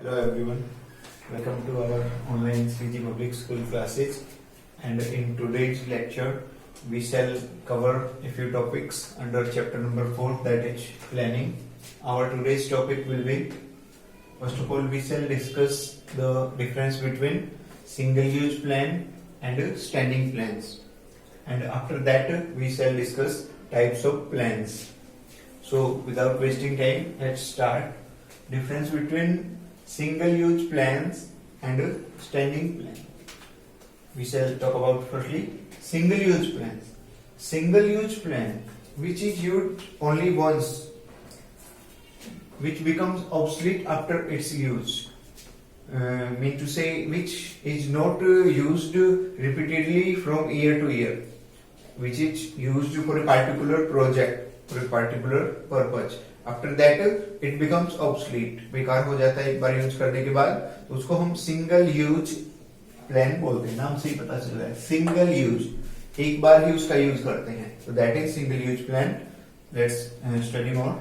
Hello everyone, welcome to our online CG Public School classes, and in today's lecture we shall cover a few topics under chapter number 4, that is planning. Our today's topic will be, first of all we shall discuss the difference between single use plan and standing plans, and after that we shall discuss types of plans. So without wasting time, let's start. Difference between single use plans and standing plan. We shall talk about firstly single use plans. Single use plan which is used only once, which becomes obsolete after its use. Mean to say, which is not used repeatedly from year to year, which is used for a particular project, for a particular purpose. After that it becomes obsolete, बेकार हो जाता है एक बार use करने के बाद, तो उसको हम सिंगल यूज प्लान बोलते हैं. नाम से ही पता चल रहा है, सिंगल यूज, एक बार ही उसका यूज करते हैं, तो that is single use plan. Let's study more.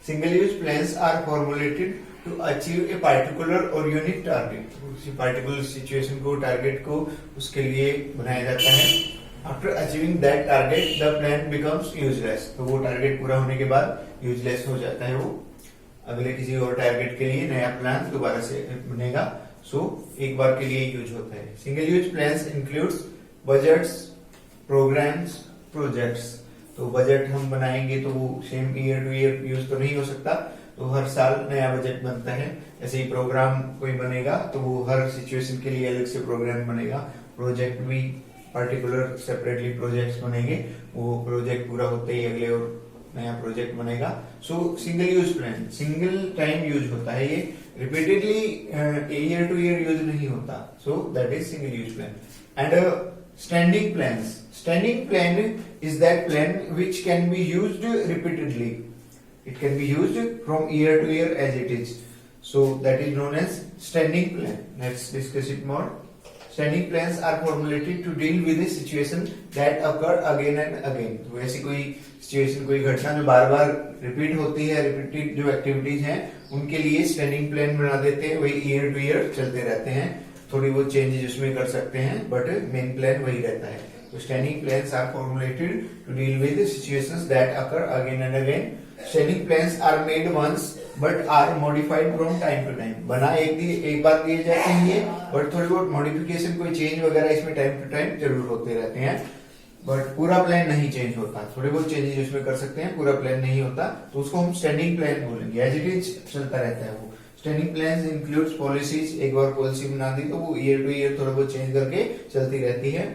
Single use plans are formulated to achieve a particular और यूनिक टारगेट. उसी पार्टिकुलर सिचुएशन को, टारगेट को उसके लिए बनाया जाता है. After achieving that target the plan becomes useless. तो वो टारगेट पूरा होने के बाद यूजलेस हो जाता है, वो अगले किसी और टारगेट के लिए नया प्लान दोबारा से बनेगा. सो एक बार के लिए यूज होता है. Single use plans includes budgets, programmes, projects. तो बजट हम बनाएंगे तो वो same year to year use तो नहीं हो सकता, तो हर साल नया बजट बनता है. ऐसे ही प्रोग्राम कोई बनेगा तो वो हर सिचुएशन के लिए अलग से प्रोग्राम बनेगा. प्रोजेक्ट भी पर्टिकुलर सेपरेटली प्रोजेक्ट्स बनेंगे, वो प्रोजेक्ट पूरा होते ही अगले और नया प्रोजेक्ट बनेगा. So single use plan single time use होता है, ये repeatedly year to year use नहीं होता. So that is single use plan. And standing plans. Standing plan is that plan which can be used repeatedly. It can be used from year to year as it is. So that is known as standing plan. Let's discuss it more. Standing plans are formulated to deal with a situation that occur again and again. तो ऐसी कोई situation, कोई घटना जो बार बार repeat होती है, repeated जो activities हैं उनके लिए स्टैंडिंग प्लान बना देते हैं. वही ईयर टू ईयर चलते रहते हैं, थोड़ी बहुत चेंजेस उसमें कर सकते हैं, बट मेन प्लान वही रहता है. तो standing plans are formulated to deal with situations that occur again and again. Standing plans are made once but are modified from time to time. बना एक बार दिए जाते हैं ये, बट थोड़ी बहुत मॉडिफिकेशन, कोई चेंज वगैरह इसमें टाइम टू टाइम जरूर होते रहते हैं. बट पूरा प्लान नहीं चेंज होता, थोड़े बहुत चेंजेस उसमें कर सकते हैं, पूरा प्लान नहीं होता, तो उसको हम स्टैंडिंग प्लान बोलेंगे. एज इट इज चलता रहता है वो. Standing plan includes policies. एक बार पॉलिसी बना दी तो वो ईयर टू ईयर थोड़ा बहुत चेंज करके चलती रहती है.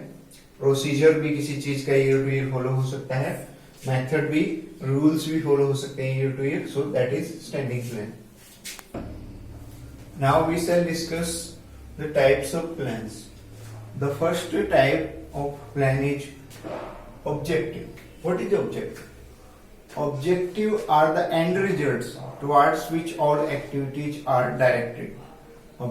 प्रोसीजर भी किसी चीज का ईयर टू ईयर फॉलो हो सकता है. मेथड भी, रूल्स भी फॉलो हो सकते हैं year to year. So that is standing plan. Now we shall discuss the types of plans. The first type of plan is objective. What is objective? Objective are the end results towards which all activities are directed.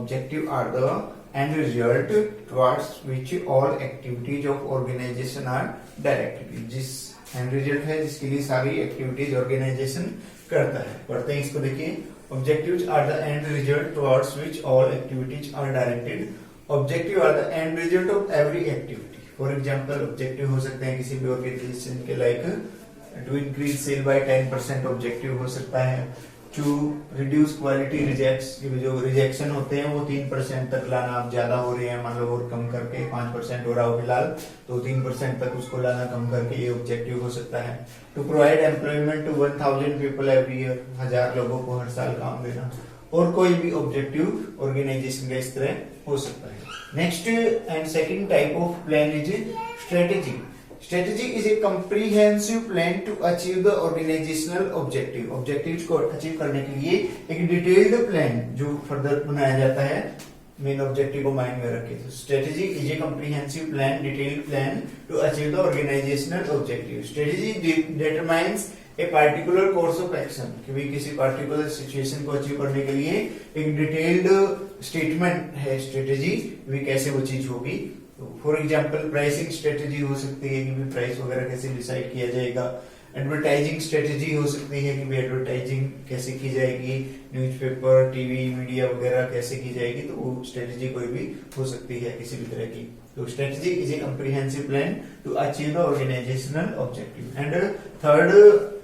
Objective are the end result towards which all activities of organization are directed. जिस end result है जिसके लिए सारी activities organization करता है. पढ़ते हैं इसको. देखिए, objectives are the end result towards which all activities are directed. Objective are the end result of every activity. For example, objective हो सकते हैं किसी भी organization के, like to increase sale by 10% objective हो सकता है. To reduce quality rejects, जो रिजेक्शन होते हैं वो 3% तक लाना. आप ज्यादा हो रहे हैं, मान लो और कम करके 5% हो रहा हो फिलहाल, तो 3% तक उसको लाना कम करके, ये ऑब्जेक्टिव हो सकता है. To provide employment to 1000 people every year, 1000 लोगों को हर साल काम देना. और कोई भी ऑब्जेक्टिव ऑर्गेनाइजेशन का इस तरह हो सकता है. Next and second type of plan is strategy. Strategy is a comprehensive plan to achieve the organizational objective. Objectives को अचीव करने के लिए एक डिटेल्ड प्लान जो फर्दर बनाया जाता है, मेन ऑब्जेक्टिव को माइंड में रखे. Strategy is a comprehensive plan, detailed plan to achieve the organisational objective. Strategy determines a particular course of action. कि भाई किसी पार्टिकुलर सिचुएशन को अचीव करने के लिए एक डिटेल्ड स्टेटमेंट है स्ट्रेटेजी, भी कैसे वो चीज होगी. फॉर एग्जाम्पल प्राइसिंग स्ट्रेटेजी हो सकती है कि प्राइस वगैरह कैसे डिसाइड किया जाएगा. एडवर्टाइजिंग स्ट्रेटेजी हो सकती है कि भाई एडवर्टाइजिंग कैसे की जाएगी, न्यूज़पेपर, टीवी, मीडिया वगैरह कैसे की जाएगी, तो वो स्ट्रेटेजी कोई भी हो सकती है किसी भी तरह की। तो strategy is a comprehensive plan to achieve the organisational objective. And third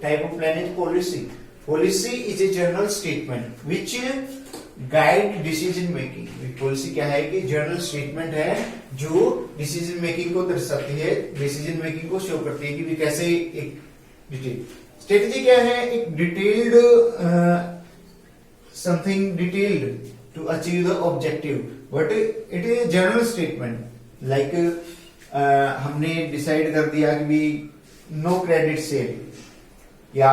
type of plan is policy. Policy is a general statement which guide decision making. पॉलिसी क्या है कि जनरल स्टेटमेंट है जो डिसीजन मेकिंग को दर्शाती है, डिसीजन मेकिंग को शो करती है कि भी कैसे एक डिटेल। स्ट्रेटेजी क्या है? एक detailed something detailed to achieve the objective, but it is general statement. Like हमने डिसाइड कर दिया कि भी नो क्रेडिट सेल या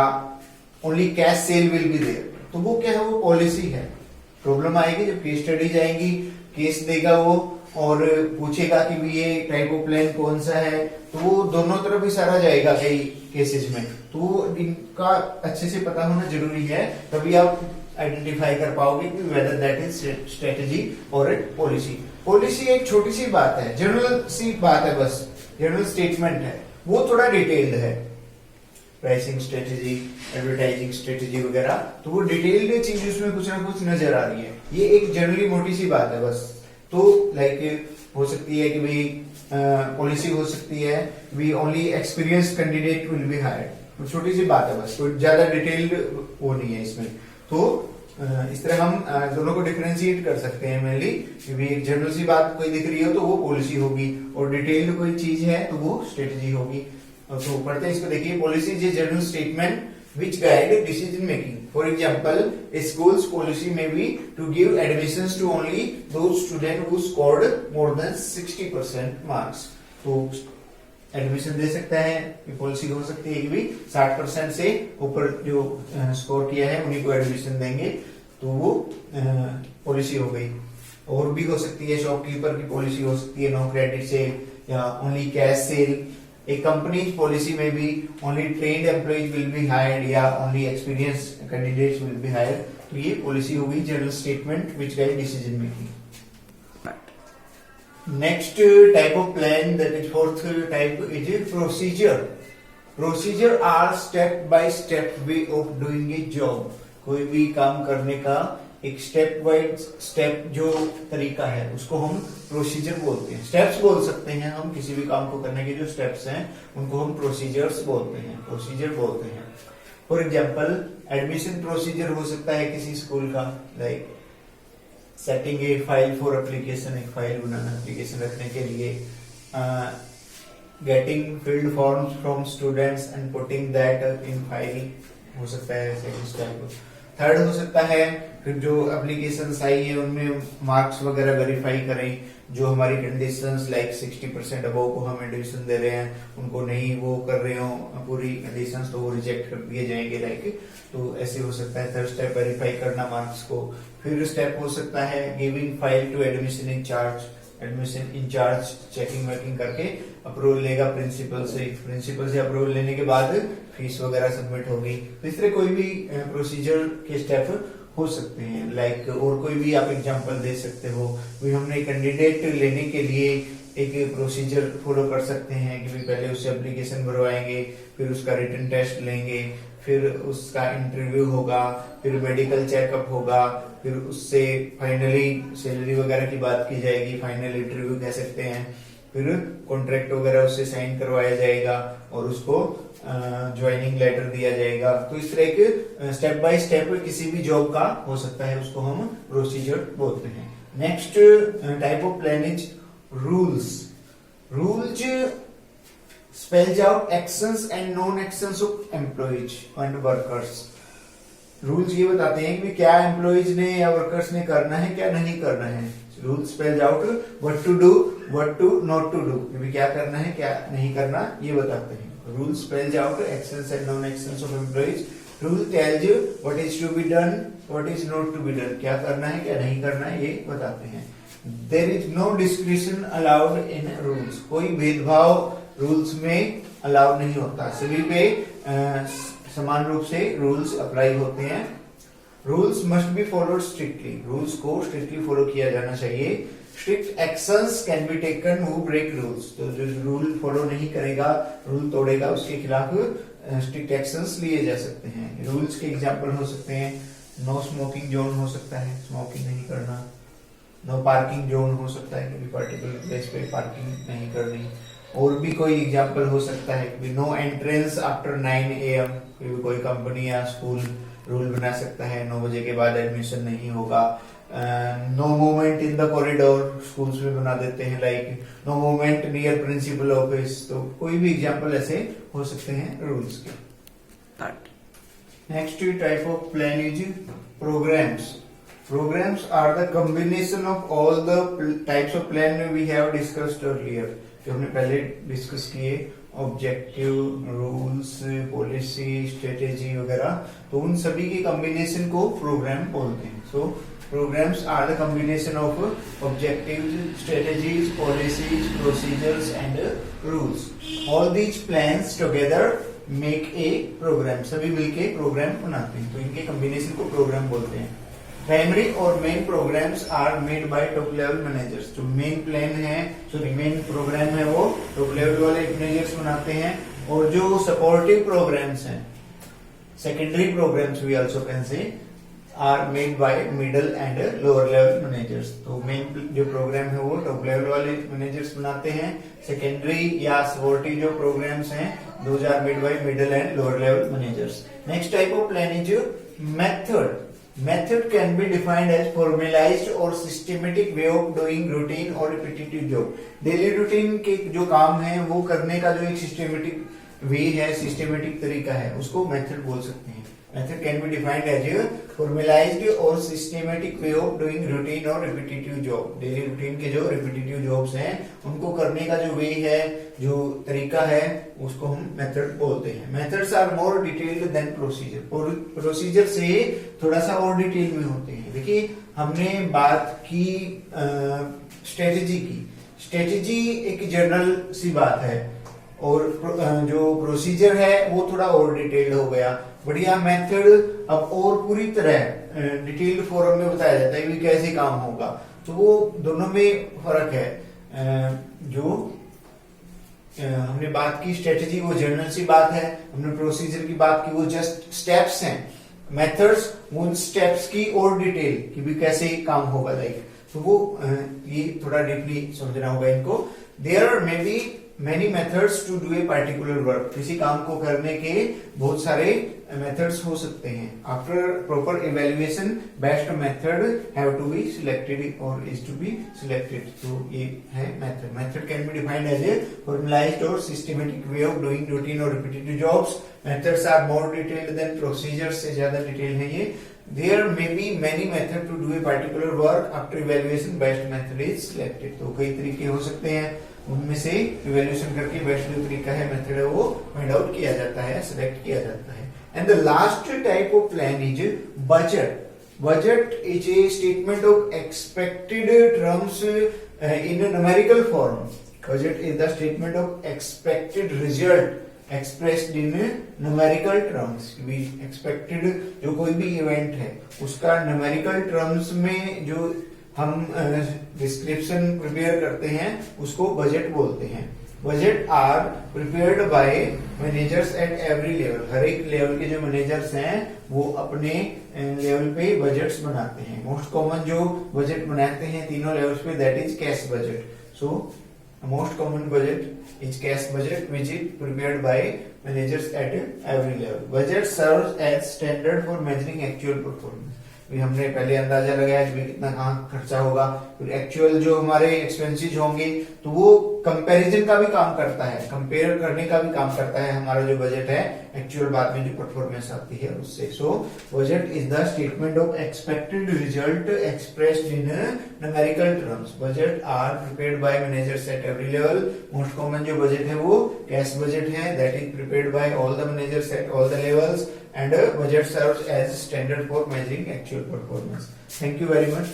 only cash sale will be there, तो वो क्या है? वो पॉलिसी है। प्रॉब्लम आएगी जब केस स्टडीज आएंगी, केस देगा वो और पूछेगा कि भी ये टाइप ऑफ प्लान कौन सा है, तो वो दोनों तरफ इशारा जाएगा कई केसेस में, तो इनका अच्छे से पता होना जरूरी है, तभी आप आइडेंटिफाई कर पाओगे कि वेदर दैट इज स्ट्रेटेजी और पॉलिसी। पॉलिसी एक छोटी सी बात है, जनरल सी बात है, बस जनरल स्टेटमेंट है, वो थोड़ा डिटेल्ड है। प्राइसिंग स्ट्रेटेजी, एडवर्टाइजिंग स्ट्रेटेजी वगैरह, तो वो डिटेल्ड चीज उसमें कुछ ना कुछ नजर आ रही है। ये एक जनरली मोटी सी बात है बस। तो लाइक हो सकती है कि भाई पॉलिसी हो सकती है we only experienced candidate will be hired, छोटी सी बात है बस, कोई ज्यादा डिटेल्ड वो नहीं है इसमें। तो इस तरह हम दोनों को डिफरेंशिएट कर सकते हैं मेनली कि भाई एक जनरल सी बात कोई दिख रही हो तो वो पॉलिसी होगी, और डिटेल्ड कोई चीज है तो वो स्ट्रेटेजी होगी। तो पढ़ते हैं इसको, देखिए। Policy is a general statement which guide decision making. For example, a school's policy may be to give admissions to only those students who scored more than 60% marks. तो एडमिशन दे सकता है, ये पॉलिसी हो सकती है कि भी 60% से ऊपर जो स्कोर किया है उन्हीं को एडमिशन देंगे, तो वो पॉलिसी हो गई। और भी हो सकती है, शॉपकीपर की पॉलिसी हो सकती है नो क्रेडिट सेल या only cash cell. A company's policy may be only trained employees will be hired या only experienced candidates will be hired. तो ये पॉलिसी हो गई, general statement which guide decision making. Next type of plan, that is fourth type, is procedure. Procedure are step by step way of doing a job. कोई भी काम करने का एक स्टेप वाइज स्टेप जो तरीका है उसको हम प्रोसीजर बोलते हैं। स्टेप्स बोल सकते हैं हम, किसी भी काम को करने के जो स्टेप्स हैं उनको हम प्रोसीजर्स बोलते हैं, प्रोसीजर बोलते हैं। फॉर एग्जांपल, एडमिशन प्रोसीजर हो सकता है किसी स्कूल का, like setting A file for application, एक फाइल बनाना एप्लीकेशन रखने के लिए, getting field forms from students and putting that in file हो सकता है सेकंड स्टेप। थर्ड हो सकता है फिर जो एप्लीकेशंस आई है उनमें मार्क्स वगैरह वेरीफाई करें, जो हमारी कंडीशंस लाइक 60% अबव को हम एडमिशन दे रहे हैं, उनको नहीं वो कर रहे हो पूरी कंडीशंस, तो वो रिजेक्ट कर दिए जाएंगे लाइक। तो ऐसे हो सकता है थर्ड स्टेप, वेरीफाई करना मार्क्स को। फिर स्टेप हो सकता है giving file to admission incharge, admission incharge checking वेकिंग करके अप्रूवल लेगा प्रिंसिपल से, प्रिंसिपल से अप्रूवल लेने के बाद फीस वगैरह सबमिट होगी। तो इस तरह कोई भी प्रोसीजर के स्टेप हो सकते हैं लाइक। और कोई भी आप एग्जांपल दे सकते हो, भी हमने कैंडिडेट लेने के लिए एक प्रोसीजर फॉलो कर सकते हैं कि पहले उससे एप्लीकेशन भरवाएंगे, फिर उसका रिटन टेस्ट लेंगे, फिर उसका इंटरव्यू होगा, फिर मेडिकल चेकअप होगा, फिर उससे फाइनली सैलरी वगैरह की बात की जाएगी, फाइनल इंटरव्यू कह सकते हैं, फिर कॉन्ट्रैक्ट वगैरह उससे साइन करवाया जाएगा और उसको ज्वाइनिंग लेटर दिया जाएगा। तो इस तरह के स्टेप बाय स्टेप किसी भी जॉब का हो सकता है, उसको हम प्रोसीजर बोलते हैं। Next type of plan is rules. Rules spells out actions and non-actions of employees and workers. Rules ये बताते हैं कि क्या एम्प्लॉइज ने या वर्कर्स ने करना है, क्या नहीं करना है। Rules spells out what to do, what to not to do, क्या करना है क्या नहीं करना ये बताते हैं। Rules spells out actions and non actions of employees. Rule tells you what is to be done, what is not to be done, क्या करना है क्या नहीं करना है ये बताते हैं। There is no discretion allowed in rules, कोई भेदभाव रूल्स में अलाउड नहीं होता, सभी पे समान रूप से रूल्स अप्लाई होते हैं। Rules must be followed strictly, rules को स्ट्रिक्टली फॉलो किया जाना चाहिए। Strict actions can be taken who break rules, तो जो रूल फॉलो नहीं करेगा, रूल तोड़ेगा, उसके खिलाफ स्ट्रिक्ट एक्शंस लिए जा सकते हैं। रूल्स के एग्जांपल हो सकते हैं, नो स्मोकिंग जोन हो सकता है, स्मोकिंग नहीं करना। नो पार्किंग जोन हो सकता है, किसी पर्टिकुलर प्लेस पे पार्किंग नहीं करनी। और भी कोई एग्जांपल हो सकता है कि नो एंट्रेंस आफ्टर 9 AM, कोई कंपनी या स्कूल रूल बना सकता है 9 बजे के बाद एडमिशन नहीं होगा। No movement in the corridor schools में बना देते हैं, like no movement near principal office. तो कोई भी एग्जांपल ऐसे हो सकते हैं रूल्स के। Next type of plan is programmes. Programmes are the combination of all the types of plan we have discussed earlier, जो हमने पहले डिस्कस किए, ऑब्जेक्टिव, रूल्स, पॉलिसी, स्ट्रेटेजी वगैरह। तो उन सभी के कॉम्बिनेशन को प्रोग्राम बोलते हैं। So programs are the combination of objectives, strategies, policies, procedures and rules. All these plans together make a program. सभी मिलके प्रोग्राम बनाते हैं, तो इनके कॉम्बिनेशन को प्रोग्राम बोलते हैं। प्राइमरी और main programmes are made by top level managers. जो मेन प्लान है, मेन प्रोग्राम है, वो टॉप लेवल वाले मैनेजर्स बनाते हैं। और जो सपोर्टिव प्रोग्राम्स हैं, secondary programmes we also can say, are made by middle and lower level managers. तो मेन जो प्रोग्राम है वो टॉप लेवल वाले मैनेजर्स बनाते हैं। सेकेंडरी या सपोर्टिव जो प्रोग्राम्स हैं, those are made by middle and lower level managers. Next type of plan is method. Method can be defined as formalized or systematic way of doing routine or repetitive job. Daily routine के जो काम है वो करने का जो एक systematic way है, systematic तरीका है, उसको method बोल सकते हैं। Method can be defined as a formalized or systematic way of doing routine or repetitive job. Daily routine के जो repetitive jobs हैं, उनको करने का जो way है, जो तरीका है, उसको हम मेथड बोलते हैं। Methods are more detailed than procedure. Procedure से थोड़ा सा और डिटेल में होते हैं। देखिए, हमने बात की स्ट्रेटेजी की। स्ट्रेटेजी एक जनरल सी बात है, और जो प्रोसीजर है वो थोड़ा और डिटेल्ड हो गया। बढ़िया मेथड अब और पूरी तरह डिटेल्ड फॉर्म में बताया जाता है कि कैसे काम होगा। तो वो दोनों में फर्क है। जो हमने बात की स्ट्रेटेजी, वो जनरल सी बात है। हमने प्रोसीजर की बात की, वो जस्ट स्टेप्स हैं। मेथड्स उन स्टेप्स की और डिटेल कि भी कैसे काम होगा, लाइक। तो वो ये थोड़ा डीपली समझना होगा इनको। There may be many methods to do a particular work. किसी काम को करने के बहुत सारे मेथड्स हो सकते हैं। After proper evaluation best method have to be selected और इज टू बी सिलेक्टेड। तो ये है method. Method can be defined as a formalized और systematic way of doing routine और repetitive jobs. Methods are more detailed than procedures, से ज्यादा detail है ये। There may be many methods to do a particular work. After evaluation, best method is selected. तो कई तरीके हो सकते हैं, उनमें से इवेल्युएशन करके बेस्ट जो तरीका है, मेथड है, वो फाइंड आउट किया जाता है, सिलेक्ट किया जाता है। And the last type of plan is budget. Budget is a statement of expected terms in a numerical form. Budget is the statement of expected result expressed in numerical terms. Expected जो कोई भी event है, उसका numerical terms में जो हम description prepare करते हैं, उसको बजट बोलते हैं। Budget are prepared by managers at every level. हर एक लेवल के जो मैनेजर्स हैं वो अपने लेवल पे बजट्स बनाते हैं। मोस्ट कॉमन जो बजट बनाते हैं तीनों लेवल्स पे, that is cash budget. So most common budget is cash budget which is prepared by managers at every level. Budget serves as standard for measuring actual performance. हमने पहले अंदाजा लगाया कि कितना कहाँ खर्चा होगा, फिर एक्चुअल जो हमारे एक्सपेंसेस होंगे, तो वो कंपैरिजन का भी काम करता है, कंपेयर करने का भी काम करता है। हमारा जो बजट है एक्चुअल बाद में जो परफॉर्मेंस आती है उससे। So budget is the statement of expected result expressed in numerical terms. Budget are prepared by managers at every level. Most common जो बजट है वो कैश बजट है, that is prepared by all the managers at all the levels, and budget serves as standard for measuring actual performance. Thank you very much.